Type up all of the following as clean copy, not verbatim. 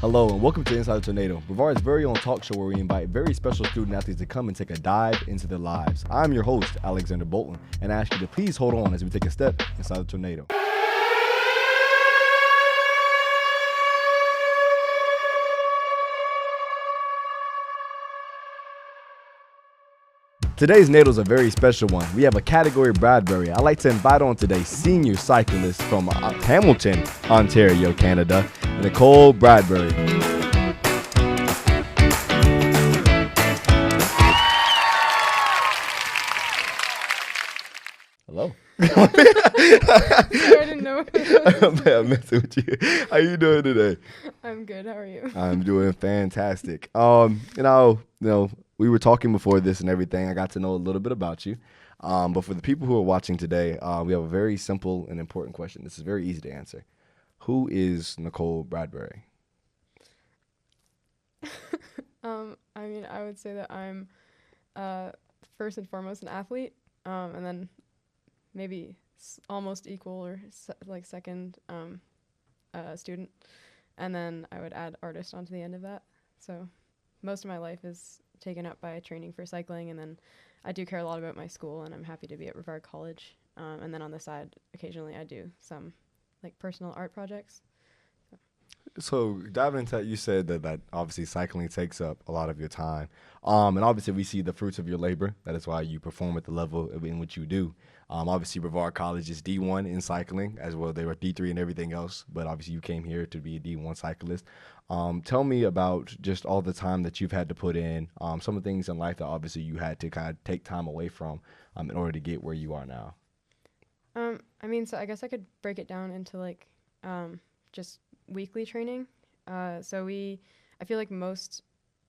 Hello and welcome to Inside the Tornado, Brevard's very own talk show where we invite very special student athletes to come and take a dive into their lives. I'm your host, Alex Bolton, and I ask you to please hold on as we take a step inside the tornado. Today's Nato is a very special one. We have a category Bradbury. I'd like to invite on today's senior cyclist from Hamilton, Ontario, Canada, Nicole Bradbury. Hello. I didn't know. I'm messing with you. How you doing today? I'm good. How are you? I'm doing fantastic. We were talking before this and everything. I got to know a little bit about you. But for the people who are watching today, we have a very simple and important question. This is very easy to answer. Who is Nicole Bradbury? I would say that I'm first and foremost an athlete, and then maybe almost equal or second student, and then I would add artist onto the end of that. So most of my life is taken up by training for cycling, and then I do care a lot about my school, and I'm happy to be at Brevard College. And then on the side, occasionally I do some personal art projects. So diving into that, you said that obviously cycling takes up a lot of your time. And obviously we see the fruits of your labor. That is why you perform at the level in which you do. Obviously Brevard College is D1 in cycling as well. They were D3 and everything else, but obviously you came here to be a D1 cyclist. Tell me about just all the time that you've had to put in, some of the things in life that obviously you had to kind of take time away from in order to get where you are now. So I guess I could break it down into just weekly training. I feel like most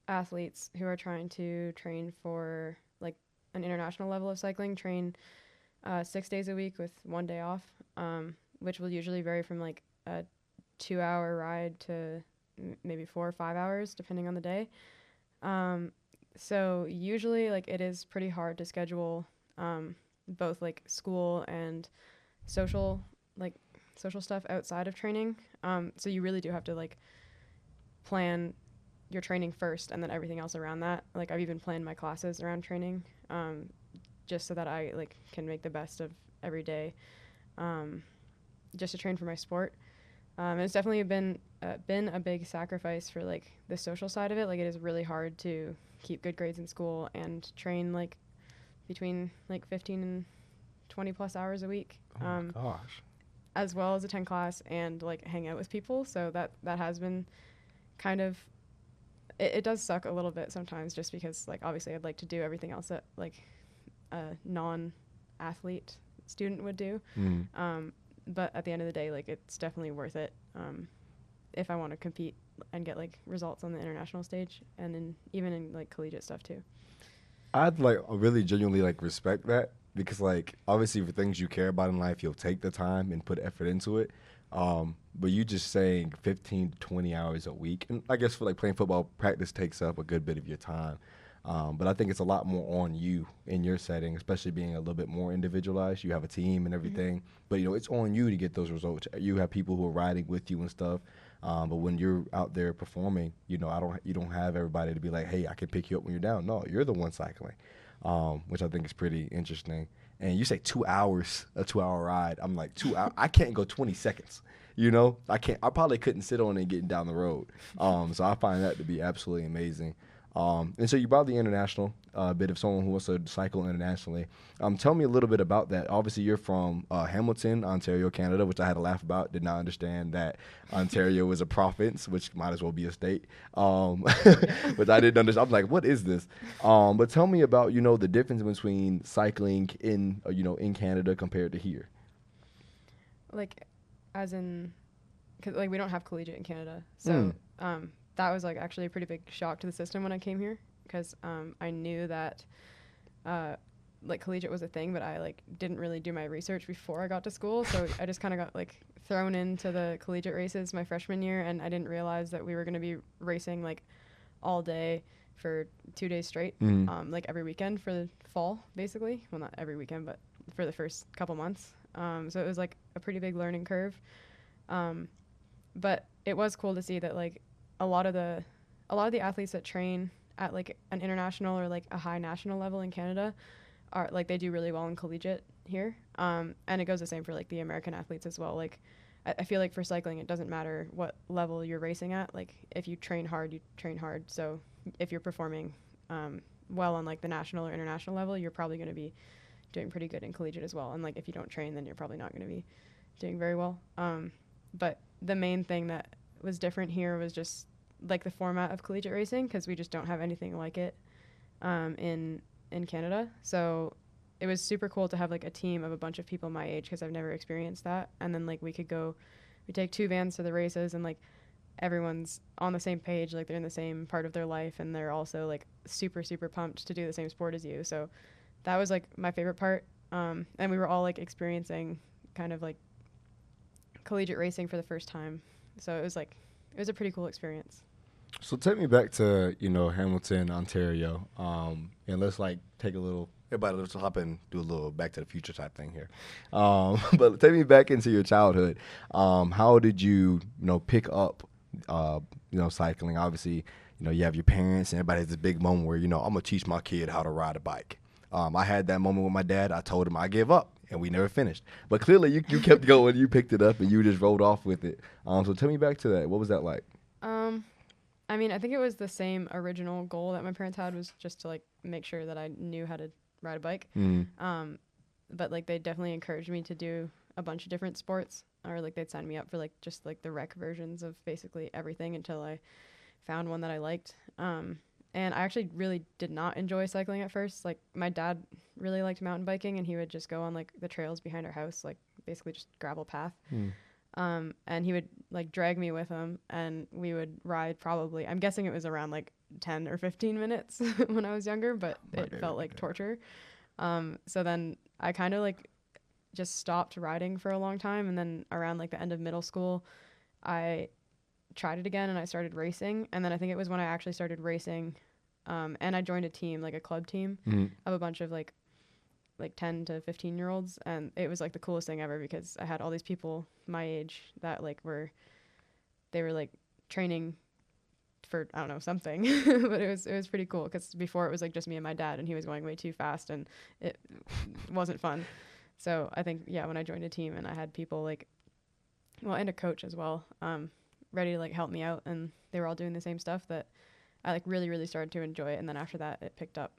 athletes who are trying to train for an international level of cycling train 6 days a week with 1 day off, which will usually vary from a 2-hour ride to maybe 4 or 5 hours depending on the day. So usually it is pretty hard to schedule both school and social stuff outside of training. So you really do have to plan your training first and then everything else around that. I've even planned my classes around training, just so that I can make the best of every day, just to train for my sport. And it's definitely been a big sacrifice for the social side of it. It is really hard to keep good grades in school and train between 15 and 20 plus hours a week. Oh my gosh. As well as attend class and hang out with people. So that has been kind of, it does suck a little bit sometimes, just because obviously I'd like to do everything else that a non-athlete student would do. But at the end of the day, it's definitely worth it if I want to compete and get results on the international stage and even in collegiate stuff too. I'd really genuinely respect that, because obviously for things you care about in life, you'll take the time and put effort into it. But you just saying 15 to 20 hours a week, and I guess for playing football, practice takes up a good bit of your time. But I think it's a lot more on you in your setting, especially being a little bit more individualized. You have a team and everything, but it's on you to get those results. You have people who are riding with you and stuff. But when you're out there performing, you don't have everybody to be like, hey, I can pick you up when you're down. No, you're the one cycling, which I think is pretty interesting. And you say 2 hours, a 2-hour ride. I'm like 2 hours. I can't go 20 seconds. I can't. I probably couldn't sit on it getting down the road. So I find that to be absolutely amazing. And so you brought the international bit of someone who wants to cycle internationally. Tell me a little bit about that. Obviously, you're from Hamilton, Ontario, Canada, which I had to laugh about. Did not understand that Ontario is a province, which might as well be a state. But I didn't understand. I'm like, what is this? But tell me about the difference between cycling in Canada compared to here. As in, because we don't have collegiate in Canada, so that was actually a pretty big shock to the system when I came here, because I knew that collegiate was a thing, but I didn't really do my research before I got to school. So I just kind of got thrown into the collegiate races my freshman year, and I didn't realize that we were going to be racing all day for 2 days straight, every weekend for the fall, basically. Well, not every weekend, but for the first couple months. So it was a pretty big learning curve. But it was cool to see that a a lot of the athletes that train at like an international or like a high national level in Canada are like they do really well in collegiate here. And it goes the same for like the American athletes as well. Like I feel like for cycling, it doesn't matter what level you're racing at. Like if you train hard, you train hard. So if you're performing well on like the national or international level, you're probably going to be doing pretty good in collegiate as well. And like if you don't train, then you're probably not going to be doing very well. But the main thing that was different here was just like the format of collegiate racing, because we just don't have anything like it in Canada. So it was super cool to have like a team of a bunch of people my age, because I've never experienced that. And then like we take 2 vans to the races, and like everyone's on the same page, like they're in the same part of their life, and they're also like super super pumped to do the same sport as you. So that was like my favorite part. And we were all like experiencing kind of like collegiate racing for the first time. So it was a pretty cool experience. So take me back to, Hamilton, Ontario, and let's like take a little. Everybody, let's hop in, do a little Back to the Future type thing here. But take me back into your childhood. How did you, pick up, cycling? Obviously, you have your parents, and everybody has this big moment where, I'm gonna teach my kid how to ride a bike. I had that moment with my dad. I told him I give up, and we never finished. But clearly, you kept going. You picked it up, and you just rolled off with it. So tell me back to that. What was that like? I mean, I think it was the same original goal that my parents had, was just to like make sure that I knew how to ride a bike. But like they definitely encouraged me to do a bunch of different sports, or like they'd sign me up for like just like the rec versions of basically everything until I found one that I liked. And I actually really did not enjoy cycling at first. Like my dad really liked mountain biking, and he would just go on like the trails behind our house, like basically just gravel path. And he would like drag me with him, and we would ride probably, I'm guessing it was around like 10 or 15 minutes when I was younger, but it felt like torture. So then I kind of like just stopped riding for a long time. And then around like the end of middle school, I tried it again and I started racing. And then I think it was when I actually started racing, and I joined a team, like a club team of a bunch of like 10 to 15 year olds. And it was like the coolest thing ever, because I had all these people my age that like they were like training for, I don't know, something. But it was pretty cool, because before it was like just me and my dad, and he was going way too fast, and it wasn't fun. So I think, yeah, when I joined a team and I had people like, well, and a coach as well, ready to like help me out, and they were all doing the same stuff, that I like really, really started to enjoy it. And then after that, it picked up,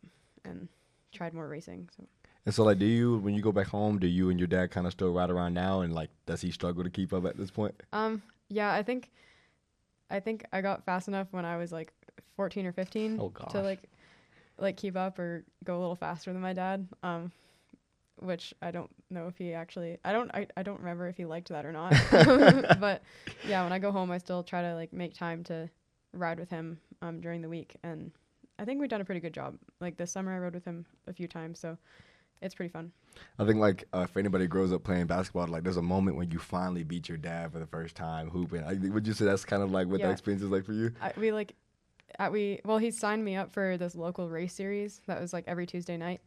and tried more racing. So. And so, like, when you go back home, do you and your dad kind of still ride around now? And, like, does he struggle to keep up at this point? Yeah, I think I got fast enough when I was, like, 14 or 15 to, like keep up or go a little faster than my dad, which I don't know if he actually... I don't remember if he liked that or not. But, yeah, when I go home, I still try to, like, make time to ride with him during the week. And I think we've done a pretty good job. Like, this summer I rode with him a few times, so... It's pretty fun. I think, like, if anybody grows up playing basketball, like, there's a moment when you finally beat your dad for the first time hooping. Would you say that's kind of like what that experience is like for you? He signed me up for this local race series that was like every Tuesday night,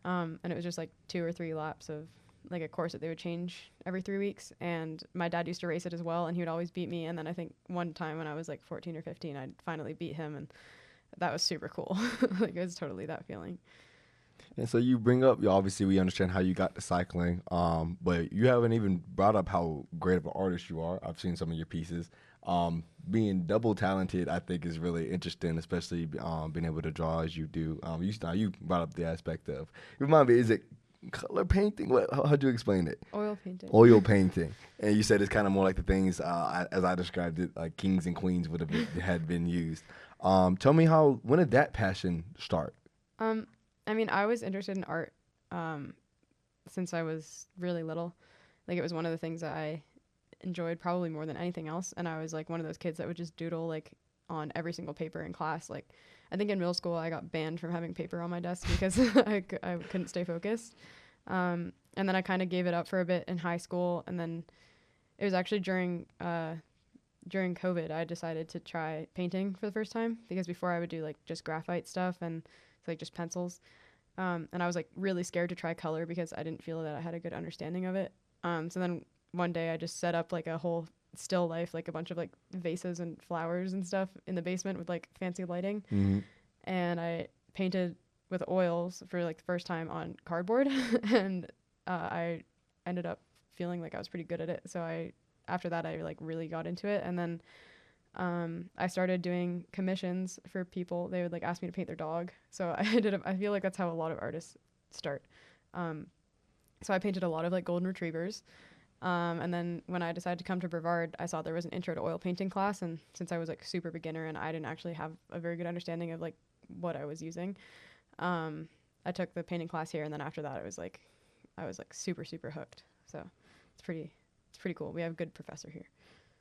and it was just like 2 or 3 laps of like a course that they would change every 3 weeks. And my dad used to race it as well, and he would always beat me. And then I think one time when I was like 14 or 15, I finally beat him, and that was super cool. Like, it was totally that feeling. And so you bring up, obviously we understand how you got to cycling, but you haven't even brought up how great of an artist you are. I've seen some of your pieces. Being double talented, I think, is really interesting, especially being able to draw as you do. You brought up the aspect of, remind me, is it color painting? How'd you explain it? Oil painting. Oil painting. And you said it's kind of more like the things, as I described it, like kings and queens had been used. Tell me when did that passion start? I mean, I was interested in art since I was really little. Like, it was one of the things that I enjoyed probably more than anything else. And I was like one of those kids that would just doodle like on every single paper in class. Like, I think in middle school I got banned from having paper on my desk because I couldn't stay focused. And then I kind of gave it up for a bit in high school. And then it was actually during COVID, I decided to try painting for the first time, because before I would do like just graphite stuff and like just pencils. And I was like really scared to try color because I didn't feel that I had a good understanding of it. So then one day I just set up like a whole still life, like a bunch of like vases and flowers and stuff in the basement with like fancy lighting. Mm-hmm. And I painted with oils for like the first time on cardboard. And I ended up feeling like I was pretty good at it. So after that, I like really got into it. And then I started doing commissions for people. They would like ask me to paint their dog. So I feel like that's how a lot of artists start. So I painted a lot of like golden retrievers. And then when I decided to come to Brevard, I saw there was an intro to oil painting class. And since I was like super beginner and I didn't actually have a very good understanding of like what I was using, I took the painting class here. And then after that, I was like super, super hooked. So it's pretty cool. We have a good professor here.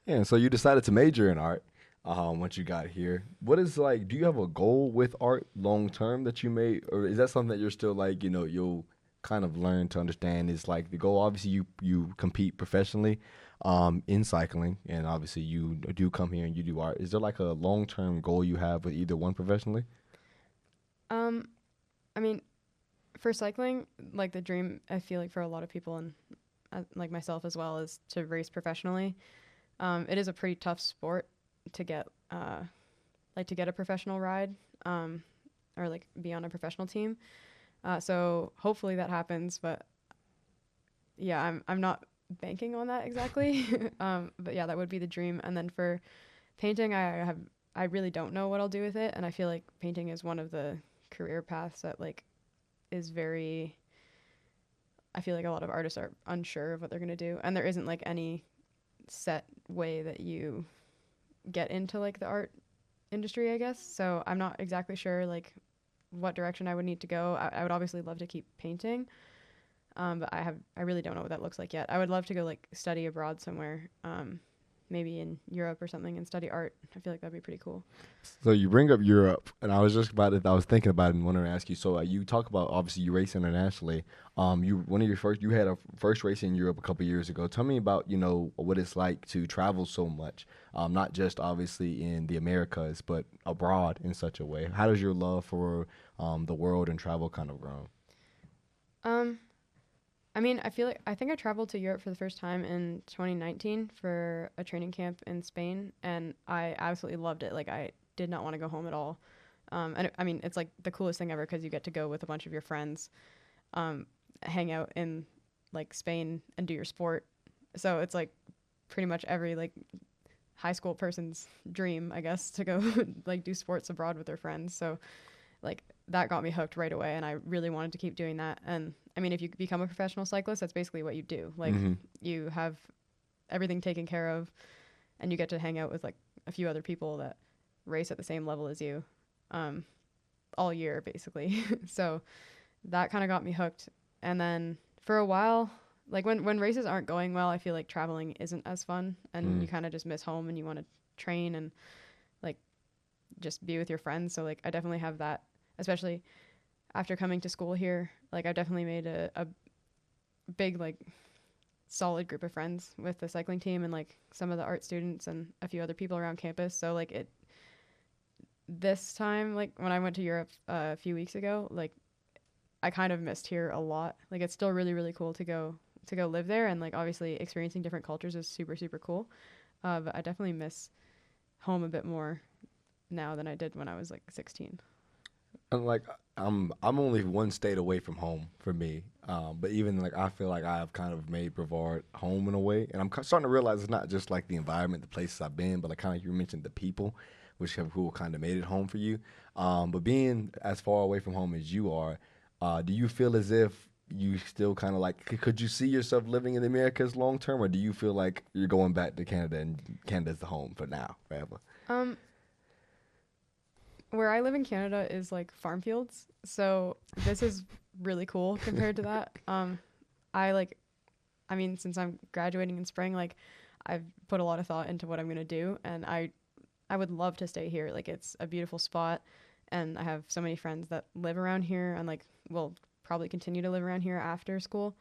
Yeah, and so you decided to major in art once you got here. What is like, do you have a goal with art long term that you made, or is that something that you're still like, you'll kind of learn to understand is like the goal? Obviously, you compete professionally in cycling, and obviously you do come here and you do art. Is there like a long term goal you have with either one professionally? I mean, for cycling, like the dream, I feel like for a lot of people and like myself as well, is to race professionally. It is a pretty tough sport to get, to get a professional ride, or like be on a professional team. So hopefully that happens, but yeah, I'm not banking on that exactly. But yeah, that would be the dream. And then for painting, I really don't know what I'll do with it, and I feel like painting is one of the career paths that like is very. I feel like a lot of artists are unsure of what they're gonna do, and there isn't like any set way that you get into like the art industry, I guess. So I'm not exactly sure like what direction I would need to go. I would obviously love to keep painting, but I really don't know what that looks like yet. I would love to go like study abroad somewhere, maybe in Europe or something, and study art. I feel like that'd be pretty cool. So you bring up Europe, and I was just about it. I was thinking about it and wanted to ask you. So you talk about obviously you race internationally. You had a first race in Europe a couple years ago. Tell me about what it's like to travel so much, not just obviously in the Americas, but abroad in such a way. How does your love for the world and travel kind of grow? Um, I mean, I think I traveled to Europe for the first time in 2019 for a training camp in Spain, and I absolutely loved it. Like, I did not want to go home at all. I mean, it's like the coolest thing ever because you get to go with a bunch of your friends, hang out in like Spain and do your sport. So it's like pretty much every like high school person's dream, I guess, to go like do sports abroad with their friends. So like that got me hooked right away, and I really wanted to keep doing that. And I mean, if you become a professional cyclist, that's basically what you do. Like you have everything taken care of, and you get to hang out with like a few other people that race at the same level as you, all year basically. So that kind of got me hooked. And then for a while, like when races aren't going well, I feel like traveling isn't as fun, and you kind of just miss home, and you want to train and like just be with your friends. So like I definitely have that, especially after coming to school here. Like I definitely made a big like solid group of friends with the cycling team and like some of the art students and a few other people around campus. So like this time, like when I went to Europe a few weeks ago, like I kind of missed here a lot. Like it's still really, really cool to go live there, and like obviously experiencing different cultures is super, super cool. But I definitely miss home a bit more now than I did when I was like 16. And like I'm only one state away from home for me, but even like I feel like I have kind of made Brevard home in a way, and I'm starting to realize it's not just like the environment, the places I've been, but like kind of you mentioned the people, who kind of made it home for you. But being as far away from home as you are, do you feel as if you still kind of like could you see yourself living in the Americas long term, or do you feel like you're going back to Canada and Canada's the home for now, forever? Um, where I live in Canada is like farm fields, so this is really cool compared to that. I like, I mean, since I'm graduating in spring, like I've put a lot of thought into what I'm gonna do, and I would love to stay here. Like it's a beautiful spot, and I have so many friends that live around here, and like will probably continue to live around here after school.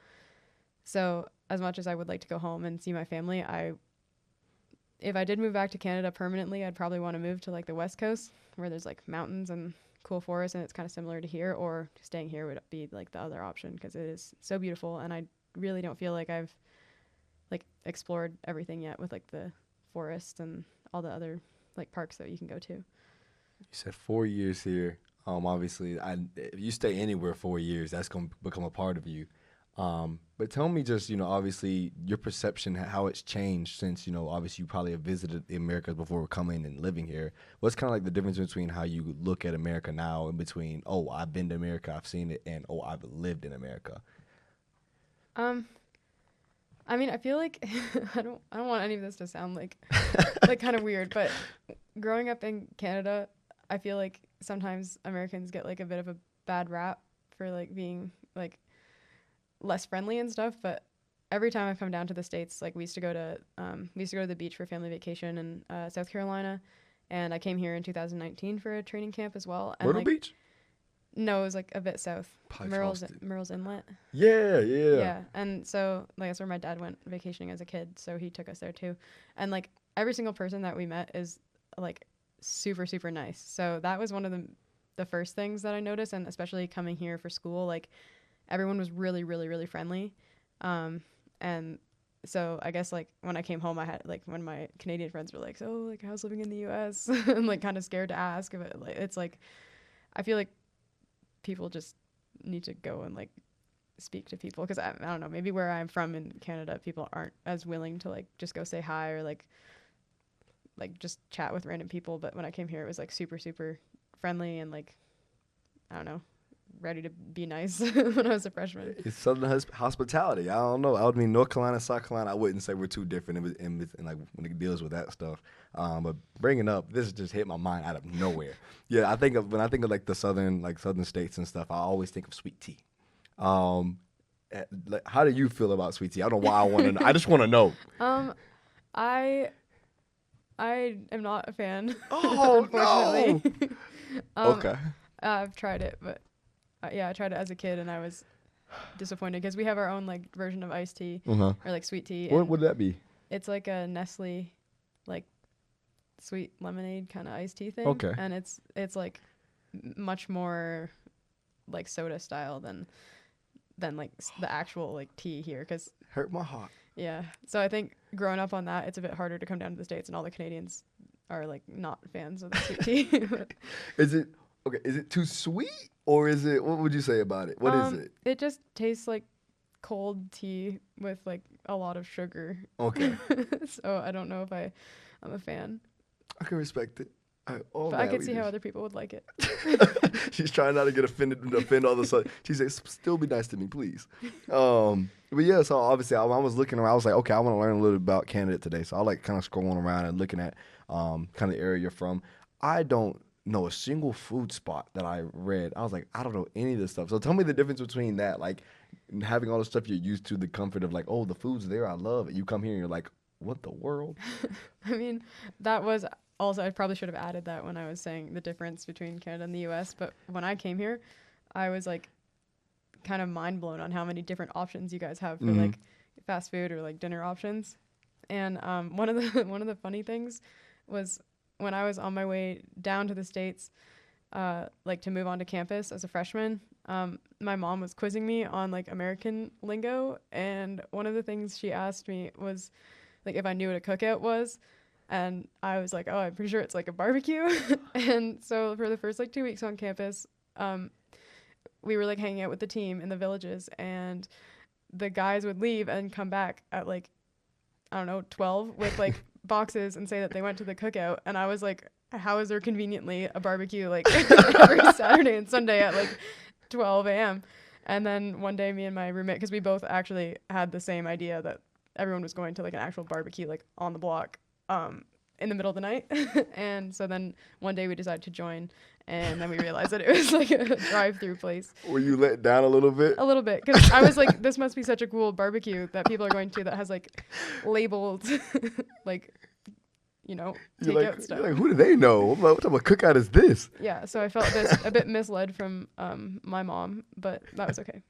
So as much as I would like to go home and see my family, if I did move back to Canada permanently, I'd probably want to move to like the West Coast where there's like mountains and cool forests, and it's kind of similar to here, or staying here would be like the other option because it is so beautiful, and I really don't feel like I've like explored everything yet with like the forest and all the other like parks that you can go to. You said 4 years here. Obviously, if you stay anywhere 4 years, that's gonna become a part of you. But tell me just, obviously your perception, how it's changed since, obviously you probably have visited the Americas before coming and living here. What's kind of like the difference between how you look at America now and between, oh, I've been to America, I've seen it, and oh, I've lived in America? I mean, I feel like I don't want any of this to sound like like kind of weird, but growing up in Canada, I feel like sometimes Americans get like a bit of a bad rap for like being like less friendly and stuff, but every time I've come down to the States, like we used to go to the beach for family vacation in South Carolina, and I came here in 2019 for a training camp as well. And Myrtle like, Beach? No, it was like a bit south. Probably Murrells Inlet. Yeah. Yeah, and so like that's where my dad went vacationing as a kid, so he took us there too. And like every single person that we met is like super super nice. So that was one of the first things that I noticed, and especially coming here for school, like everyone was really really really friendly. And so I guess like when I came home, I had like when my Canadian friends were like, so like how's living in the US? I'm like kind of scared to ask, but like it's like I feel like people just need to go and like speak to people, because I don't know, maybe where I'm from in Canada, people aren't as willing to like just go say hi or like just chat with random people. But when I came here, it was like super super friendly and like I don't know, ready to be nice when I was a freshman. It's Southern hospitality. I don't know. I mean, North Carolina, South Carolina, I wouldn't say we're too different in like when it deals with that stuff. But bringing up, this just hit my mind out of nowhere. Yeah, when I think of like the southern states and stuff, I always think of sweet tea. Like, how do you feel about sweet tea? I don't know why I want to know. I just want to know. I am not a fan. Oh, unfortunately. no. Okay. I've tried it, but I tried it as a kid and I was disappointed because we have our own like version of iced tea or like sweet tea. What would that be? It's like a Nestle like sweet lemonade kind of iced tea thing. Okay. And it's like much more like soda style than like the actual like tea here, because Hurt my heart. Yeah. So I think growing up on that, it's a bit harder to come down to the States, and all the Canadians are like not fans of the sweet tea. Is it too sweet, or is it, what would you say about it? What is it? It just tastes like cold tea with like a lot of sugar. Okay. So I don't know if I'm a fan. I can respect it. But I could see how other people would like it. She's trying not to get offended and offend all of a sudden. She said, still be nice to me, please. But yeah, so obviously I was looking around. I was like, okay, I want to learn a little bit about Canada today. So I like kind of scrolling around and looking at kind of the area you're from. I don't know a single food spot that I read. I was like, I don't know any of this stuff. So tell me the difference between that, like having all the stuff you're used to, the comfort of like, oh, the food's there, I love it. You come here and you're like, what the world? I mean, that was also, I probably should have added that when I was saying the difference between Canada and the US. But when I came here, I was like kind of mind blown on how many different options you guys have for like fast food or like dinner options. And one of the funny things was when I was on my way down to the States, like to move on to campus as a freshman, my mom was quizzing me on like American lingo, and one of the things she asked me was like if I knew what a cookout was. And I was like, oh, I'm pretty sure it's like a barbecue. And so for the first like 2 weeks on campus, we were like hanging out with the team in the villages, and the guys would leave and come back at like, I don't know, 12 with like boxes and say that they went to the cookout. And I was like, how is there conveniently a barbecue like every Saturday and Sunday at like 12 a.m.? And then one day me and my roommate, because we both actually had the same idea that everyone was going to like an actual barbecue like on the block in the middle of the night. And so then one day we decided to join, and then we realized that it was like a drive-through place. Were you let down a little bit? A little bit, because I was like, this must be such a cool barbecue that people are going to that has like labeled like, you know, takeout stuff. You're like, who do they know? What type of cookout is this? Yeah, so I felt a bit misled from my mom, but that was okay.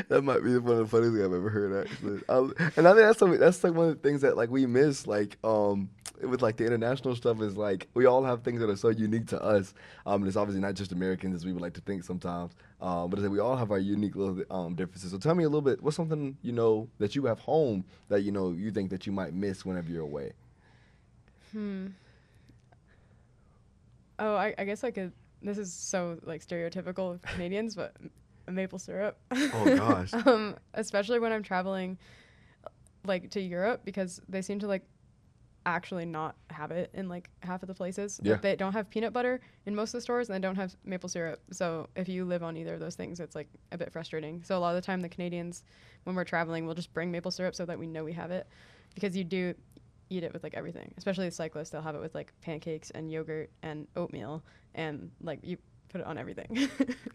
That might be one of the funniest things I've ever heard, actually. And I think that's like one of the things that like we miss, like with like the international stuff is like we all have things that are so unique to us. And it's obviously not just Americans as we would like to think sometimes. But it's like we all have our unique little differences. So tell me a little bit. What's something that you have home that you think that you might miss whenever you're away? Oh, I guess I could. This is so like stereotypical of Canadians, but maple syrup. Oh gosh. Especially when I'm traveling like to Europe because they seem to like actually not have it in like half of the places. Yeah. Like, they don't have peanut butter in most of the stores and they don't have maple syrup. So if you live on either of those things, it's like a bit frustrating. So a lot of the time the Canadians, when we're traveling, will just bring maple syrup so that we know we have it because you do eat it with like everything, especially the cyclists. They'll have it with like pancakes and yogurt and oatmeal and like you put it on everything.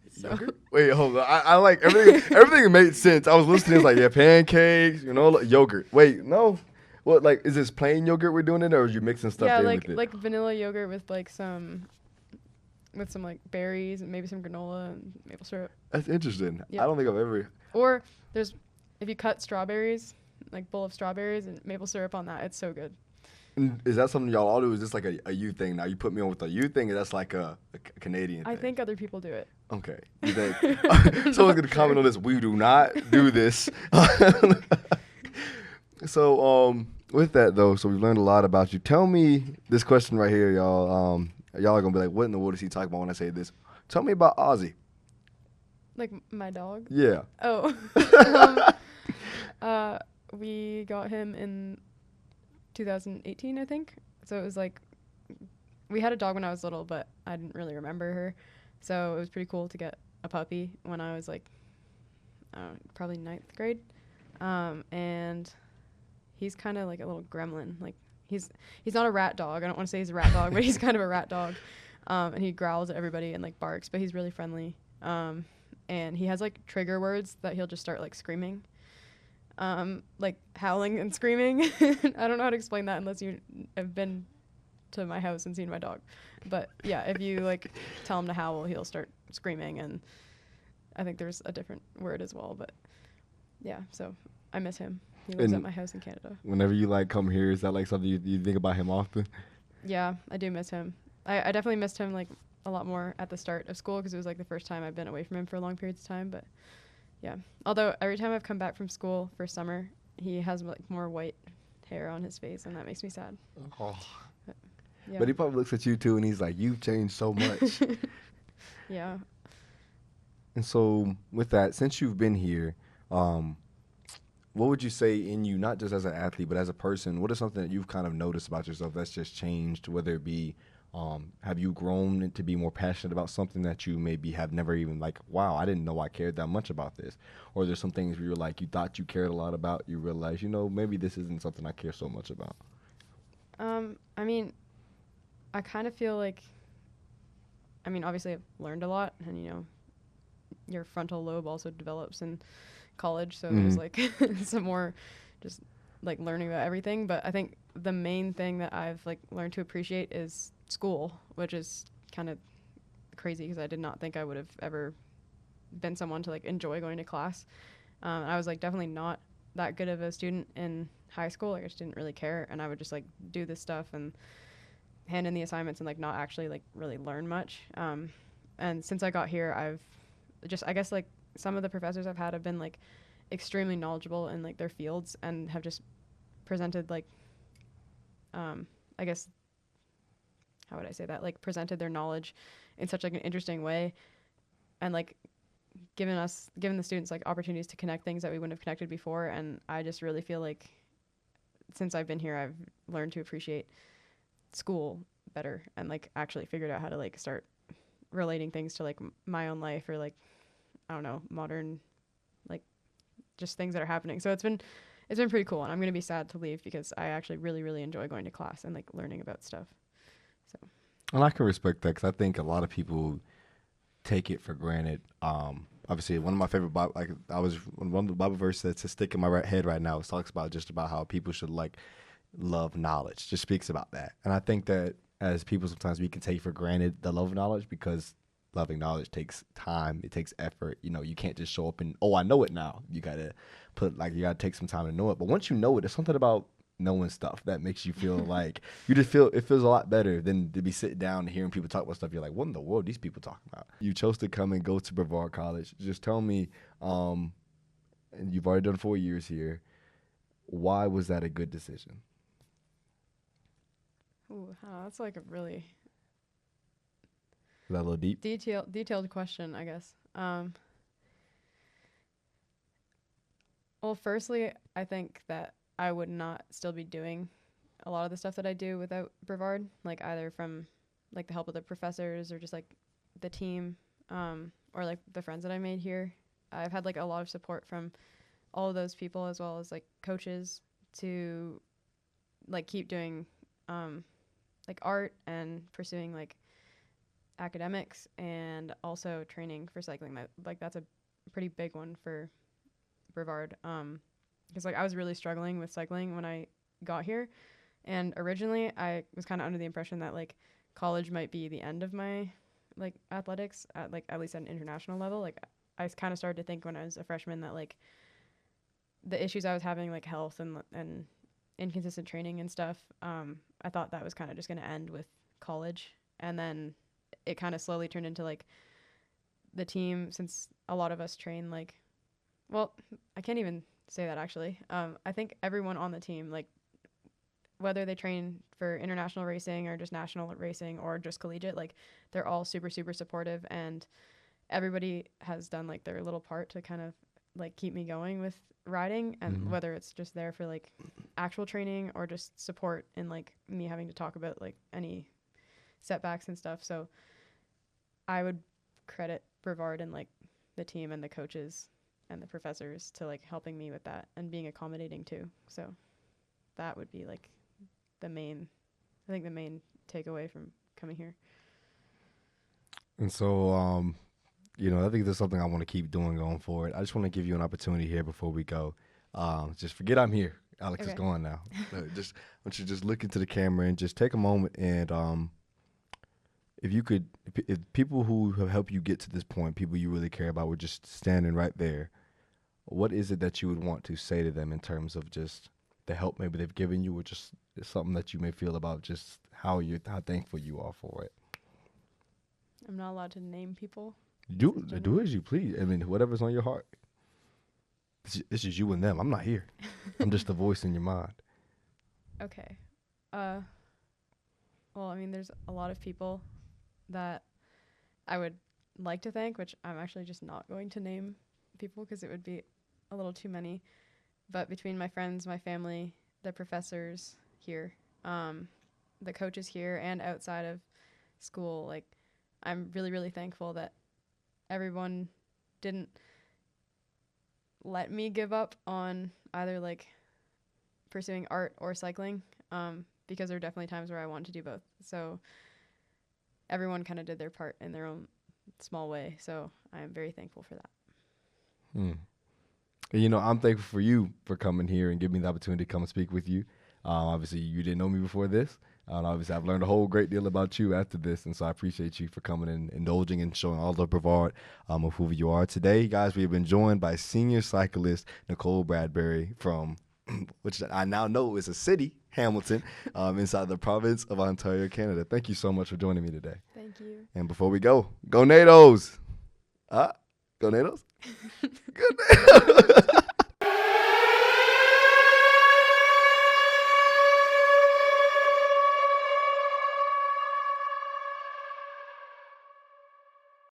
So. Yogurt? Wait, hold on. I like everything. Everything made sense. I was listening. It's like, yeah, pancakes, like yogurt. Wait, no. What, like, is this plain yogurt we're doing it, or are you mixing stuff in with it? Like vanilla yogurt with like some like berries and maybe some granola and maple syrup. That's interesting. Yeah. I don't think I've ever. Or if you cut strawberries, like bowl of strawberries and maple syrup on that, it's so good. Is that something y'all all do? Is this like a you thing? Now you put me on with a you thing, and that's like a Canadian thing? I think other people do it. Okay. You think? Someone's going to comment on this. We do not do this. So, with that, though, so we've learned a lot about you. Tell me this question right here, y'all. Y'all are going to be like, what in the world is he talking about when I say this? Tell me about Ozzy. Like my dog? Yeah. Oh. We got him in 2018, I think. So it was like, we had a dog when I was little, but I didn't really remember her. So it was pretty cool to get a puppy when I was like, probably 9th grade. And he's kind of like a little gremlin. Like he's not a rat dog. I don't want to say he's a rat dog, but he's kind of a rat dog. And he growls at everybody and like barks, but he's really friendly. And he has like trigger words that he'll just start like screaming. Like howling and screaming. I don't know how to explain that unless you have been to my house and seen my dog. But yeah, if you like tell him to howl, he'll start screaming. And I think there's a different word as well. But yeah, so I miss him. He lives at my house in Canada. Whenever you like come here, is that like something you think about him often? Yeah, I do miss him. I definitely missed him like a lot more at the start of school because it was like the first time I've been away from him for long periods of time. But yeah, although every time I've come back from school for summer, he has like more white hair on his face, and that makes me sad. Oh. Yeah. But he probably looks at you too, and he's like, "You've changed so much." Yeah. And so, with that, since you've been here, what would you say in you, not just as an athlete, but as a person? What is something that you've kind of noticed about yourself that's just changed? Whether it be, have you grown to be more passionate about something that you maybe have never even like, wow, I didn't know I cared that much about this? Or there's some things where you're like, you thought you cared a lot about, you realize, maybe this isn't something I care so much about. I mean, I kind of feel like, obviously I've learned a lot, and your frontal lobe also develops in college, so there's like some more just like learning about everything. But I think the main thing that I've like learned to appreciate is school, which is kind of crazy because I did not think I would have ever been someone to like enjoy going to class. I was like definitely not that good of a student in high school. Like I just didn't really care, and I would just like do this stuff and hand in the assignments and like not actually like really learn much. And since I got here, I've just, I guess like some of the professors I've had have been like extremely knowledgeable in like their fields and have just presented like, I guess, how would I say that? Like presented their knowledge in such like an interesting way and like given the students like opportunities to connect things that we wouldn't have connected before. And I just really feel like since I've been here, I've learned to appreciate school better and like actually figured out how to like start relating things to like my own life or like, I don't know, modern, like just things that are happening. So it's been pretty cool, and I'm going to be sad to leave because I actually really, really enjoy going to class and like learning about stuff. So. And I can respect that because I think a lot of people take it for granted. Obviously, one of my favorite one of the Bible verses that's stick in my head right now. It talks about just about how people should like love knowledge. Just speaks about that, and I think that as people sometimes we can take for granted the love of knowledge because loving knowledge takes time. It takes effort. You can't just show up and, I know it now. You gotta take some time to know it. But once you know it, there's something about knowing stuff that makes you feel like you just feel it feels a lot better than to be sitting down and hearing people talk about stuff. You're like, what in the world are these people talking about? You chose to come and go to Brevard College. Just tell me, and you've already done 4 years here. Why was that a good decision? Ooh, that's like a really Is that a little deep? detailed question, I guess. Well, firstly, I think that I would not still be doing a lot of the stuff that I do without Brevard, like either from like the help of the professors or just like the team, or like the friends that I made here. I've had like a lot of support from all of those people as well as like coaches to like keep doing like art and pursuing like academics and also training for cycling. Like that's a pretty big one for Brevard, because like I was really struggling with cycling when I got here, and originally I was kind of under the impression that like college might be the end of my like athletics at least at an international level. Like I kind of started to think when I was a freshman that like the issues I was having, like health and inconsistent training and stuff, I thought that was kind of just going to end with college, and then it kind of slowly turned into like the team, since a lot of us train like, well, I can't even say that actually. I think everyone on the team, like whether they train for international racing or just national racing or just collegiate, like they're all super, super supportive, and everybody has done like their little part to kind of like keep me going with riding, and whether it's just there for like actual training or just support in like me having to talk about like any setbacks and stuff. So I would credit Brevard and like the team and the coaches and the professors to like helping me with that and being accommodating too. So that would be like the main takeaway from coming here. And so, you know, I think there's something I want to keep doing going forward. I just want to give you an opportunity here before we go. Just forget I'm here. Alex is gone now. Just I want you to just look into the camera and just take a moment and if you could, if people who have helped you get to this point, people you really care about, were just standing right there, what is it that you would want to say to them in terms of just the help maybe they've given you, or just something that you may feel about just how thankful you are for it? I'm not allowed to name people. Do as you please. I mean, whatever's on your heart. This is you and them. I'm not here. I'm just a voice in your mind. Okay. Well, I mean, there's a lot of people that I would like to thank, which I'm actually just not going to name people because it would be a little too many. But between my friends, my family, the professors here, the coaches here, and outside of school, like, I'm really, really thankful that everyone didn't let me give up on either like pursuing art or cycling, because there are definitely times where I wanted to do both. So everyone kind of did their part in their own small way. So I am very thankful for that. And, you know, I'm thankful for you for coming here and giving me the opportunity to come and speak with you. Obviously, you didn't know me before this. Obviously, I've learned a whole great deal about you after this, and so I appreciate you for coming and indulging and showing all the Brevard of who you are. Today, guys, we have been joined by senior cyclist Nicole Bradbury from, which I now know is a city, Hamilton, inside the province of Ontario, Canada. Thank you so much for joining me today. Thank you. And before we go NATOs! Go NATOs! Good.